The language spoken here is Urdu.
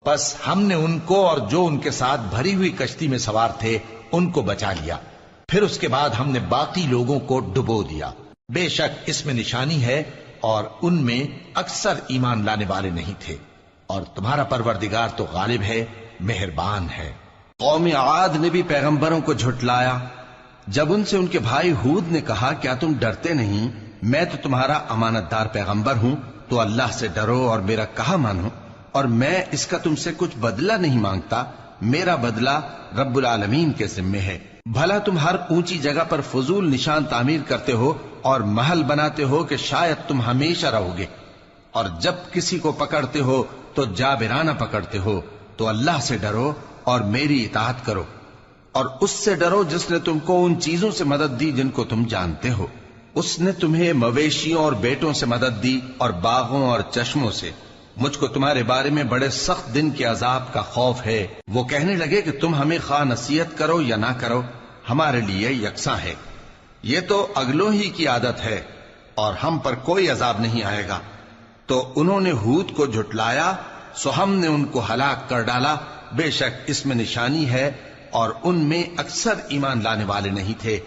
پس ہم نے ان کو اور جو ان کے ساتھ بھری ہوئی کشتی میں سوار تھے ان کو بچا لیا، پھر اس کے بعد ہم نے باقی لوگوں کو ڈبو دیا۔ بے شک اس میں نشانی ہے اور ان میں اکثر ایمان لانے والے نہیں تھے، اور تمہارا پروردگار تو غالب ہے، مہربان ہے۔ قوم عاد نے بھی پیغمبروں کو جھٹلایا جب ان سے ان کے بھائی ہود نے کہا کیا تم ڈرتے نہیں، میں تو تمہارا امانت دار پیغمبر ہوں، تو اللہ سے ڈرو اور میرا کہا مانو، اور میں اس کا تم سے کچھ بدلہ نہیں مانگتا، میرا بدلہ رب العالمین کے ذمے ہے۔ بھلا تم ہر اونچی جگہ پر فضول نشان تعمیر کرتے ہو اور محل بناتے ہو کہ شاید تم ہمیشہ رہو گے، اور جب کسی کو پکڑتے ہو تو جابرانہ پکڑتے ہو، تو اللہ سے ڈرو اور میری اطاعت کرو، اور اس سے ڈرو جس نے تم کو ان چیزوں سے مدد دی جن کو تم جانتے ہو۔ اس نے تمہیں مویشیوں اور بیٹوں سے مدد دی اور باغوں اور چشموں سے۔ مجھ کو تمہارے بارے میں بڑے سخت دن کے عذاب کا خوف ہے۔ وہ کہنے لگے کہ تم ہمیں خواہ نصیحت کرو یا نہ کرو، ہمارے لیے یکساں ہے، یہ تو اگلوں ہی کی عادت ہے، اور ہم پر کوئی عذاب نہیں آئے گا۔ تو انہوں نے ہود کو جھٹلایا، سو ہم نے ان کو ہلاک کر ڈالا۔ بے شک اس میں نشانی ہے اور ان میں اکثر ایمان لانے والے نہیں تھے۔